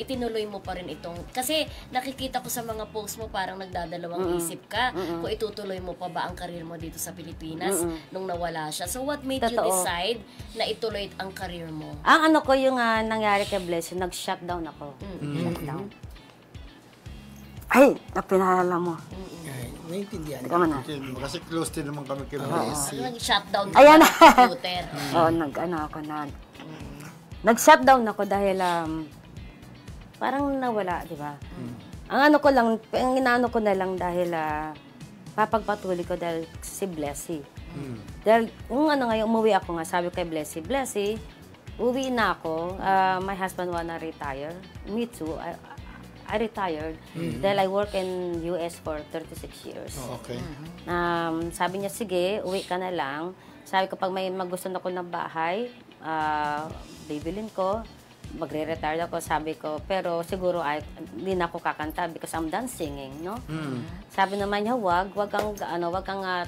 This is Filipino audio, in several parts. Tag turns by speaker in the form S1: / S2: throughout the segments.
S1: itinuloy mo pa rin itong, kasi nakikita ko sa mga post mo parang nagdadalawang isip ka kung itutuloy mo pa ba ang career mo dito sa Pilipinas nung nawala siya. So what made you decide na ituloy ang career mo?
S2: Ang ano ko yung nangyari kay Blessing, nag-shutdown ako. Shutdown. Ay, napinalala mo.
S3: Naintindihan.
S2: Teka muna.
S4: Kasi close din naman kami kay Blessing.
S1: Nag-shutdown
S2: Ayan na.
S1: computer.
S2: Oo, nag-shutdown ako dahil parang nawala, di ba? Ang ano ko lang, ang inaano ko na lang dahil papagpatuloy ko dahil si Blessing. Dahil yung ano ngayon, umuwi ako nga, sabi kay Blessing, uwi na ako. My husband wanna retire. Me too. I retired dahil I work in US for 36 years.
S4: Okay.
S2: Sabi niya, sige, uwi ka na lang. Sabi ko, pag may magustuhan ako ng bahay, bibilin ko, magre-retire ako. Sabi ko, pero siguro hindi na ako kakanta because I'm done singing, no? Sabi naman niya, wag kang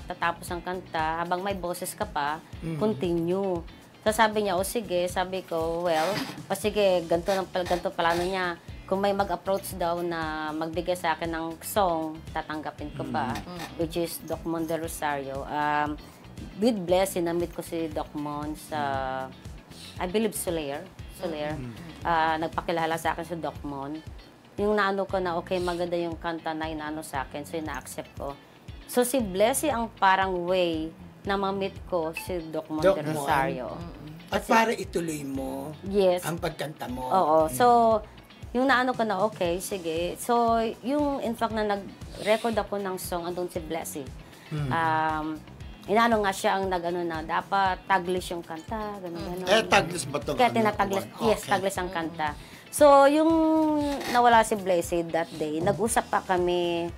S2: tatapos ang kanta habang may boses ka pa, continue. So sabi niya, o sige, sabi ko, well, o sige, ganito pala niya. Kung may mag-approach daw na magbigay sa akin ng song, tatanggapin ko ba? Which is Doc Mon de Rosario. With Blessing, na-meet ko si Doc Mon sa, I believe, Soler. Nagpakilala sa akin si Doc Mon. Yung naano ko na, okay, maganda yung kanta na inaano sa akin, so na-accept ko. So si Blessing ang parang way na ma-meet ko si Doc Mon de Rosario.
S3: At para ituloy mo ang pagkanta mo.
S2: Oo. So, yung naano ko na, okay, sige. So, yung in fact na nag-record ako ng song, andun si Blessing. Inaano nga siya ang nag-ano na, dapat taglis yung kanta, gano'n.
S4: Taglis ba ito?
S2: Kaya tinataglis, yes, taglis ang kanta. So, yung nawala si Blessing that day, nag-usap pa kami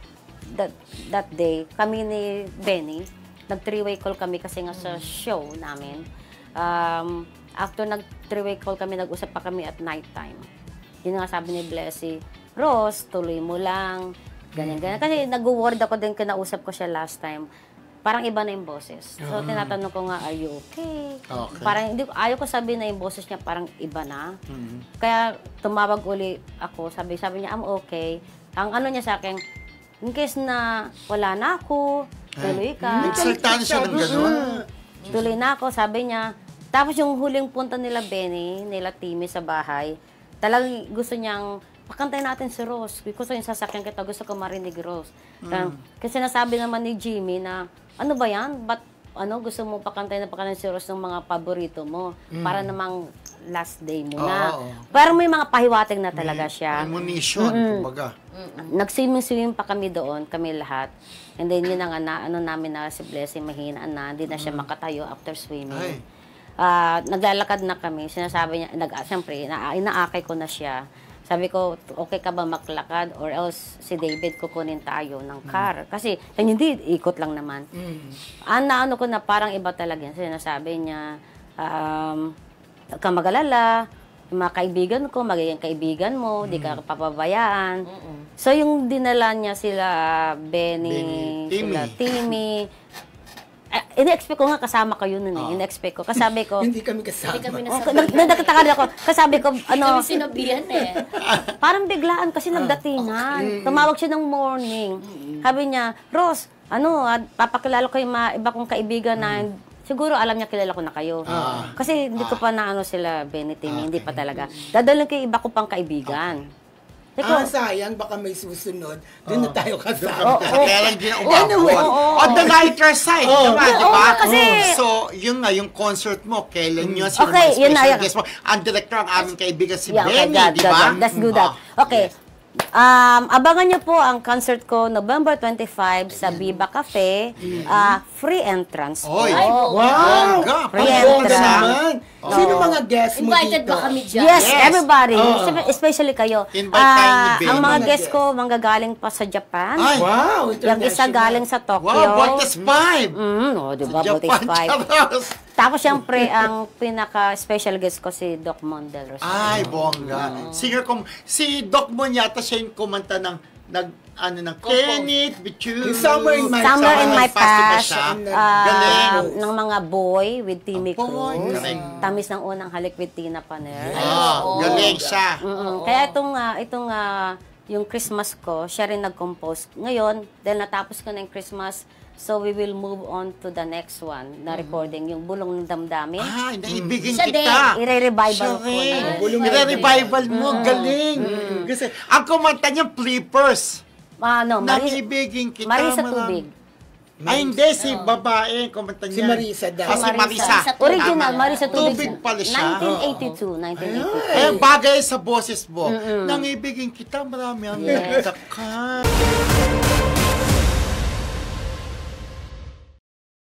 S2: that day, kami ni Benny, nag-three-way call kami kasi nga sa show namin. After nag-three-way call kami, nag-usap pa kami at night time. Yun nga sabi ni Blessing, Rose, tuloy mo lang, ganyan. Kasi nag-word ako din, kinausap ko siya last time. Parang iba na yung boses. So, tinatanong ko nga, are you okay? Parang, ayaw ko sabihin na yung boses niya parang iba na. Kaya, tumawag uli ako, sabi niya, I'm okay. Ang ano niya sa akin, in case na wala na ako, tuloy ka.
S4: Nagsalita siya ng gano'n?
S2: Tuloy na ako, sabi niya. Tapos yung huling punta nila Benny, nila Timmy sa bahay, talagang gusto niyang, pakantay natin si Rose. Gusto yung sasakyan kita, gusto ko marinig Rose. Kasi nasabi naman ni Jimmy na, ano ba yan? Ba't gusto mo pakantay si Rose ng mga paborito mo? Para namang last day mo na. Pero may mga pahiwatig na talaga siya.
S4: Premonition, kumbaga.
S2: Nag-swimming pa kami doon, kami lahat. And then yun ang namin na si Blessing, mahina na, hindi na siya makatayo after swimming. Naglalakad na kami, sinasabi niya, siyempre, inaakay ko na siya. Sabi ko, okay ka ba maglakad or else si David kukunin tayo ng car. Kasi, hindi, ikot lang naman. Ano ko na parang iba talaga yan. Sinasabi niya, huwag kang mag-alala, yung mga kaibigan ko, magiging kaibigan mo, di ka papabayaan. So, yung dinala niya sila, Benny, sila Timmy, in-expect ko nga kasama kayo nun eh. In-expect ko. Kasabi ko...
S3: Hindi kami kasama.
S2: Nagtataka ako. Kasabi ko,
S1: Kami sinabihan eh.
S2: Parang biglaan kasi nagdatingan. Tumawag siya ng morning. Sabi niya, Rose, papakilala ko yung iba kong kaibigan na siguro alam niya kilala ko na kayo. Kasi hindi ko pa na sila, Benny, Timmy, hindi pa talaga. Dadalhin ko yung iba ko pang kaibigan.
S3: Sayang, baka may susunod. Doon na tayo kasama.
S4: Kaya lang din on the lighter side, naman, di ba? So, yun nga, yung concert mo, kailan yun, sino mga special guest mo? Ang director, ang aming kaibigan si Benny, di ba?
S2: Let's do that. Okay. Abangan niyo po ang concert ko November 25 sa Viva Cafe. Free entrance po.
S3: Wow!
S2: Free entrance.
S3: Sino mga guests mo dito?
S1: Invited ba kami dyan?
S2: Yes, everybody. Especially kayo.
S4: Invite tayo ni Ben.
S2: Ang mga guests ko, manggagaling pa sa Japan.
S3: Wow!
S2: Yung isa galing sa Tokyo.
S4: Wow, Voltes 5!
S2: Diba? Voltes 5. Tapos, siyempre, ang pinaka-special guest ko si Doc Mon del Rosario.
S4: Ay, bongga. Singer si Doc Mon yata siya yung kumanta ng Kenneth, Bichu.
S3: Summer in My
S4: Past, diba
S2: Past,
S4: siya? Galing.
S2: ng mga boy with Timmy
S4: Boy,
S2: Cruz.
S4: galing.
S2: Tamis ng unang halik with Tina Paner.
S4: Galing siya.
S2: Kaya itong yung Christmas ko, siya rin nag-compose. Ngayon, dahil natapos ko na yung Christmas, so we will move on to the next one na recording, yung Bulong ng Damdamin.
S4: Naibigin
S1: Siya
S4: kita.
S2: Ire-revival ko
S4: Siya
S2: na.
S4: rin. Ire-revival mo. Galing. Kasi, ang kumanta niya, Flippers. Nangibigin kita.
S2: Marisa Tubig.
S4: Ay, hindi. Si babae. Kumanta niya.
S3: Si Marisa daw.
S4: Si Marisa.
S2: Original,
S4: Tama.
S2: Marisa Tubig.
S4: Tubig pala siya.
S2: 1982.
S4: Eh, bagay sa boses mo. Nangibigin kita. Marami ang ka.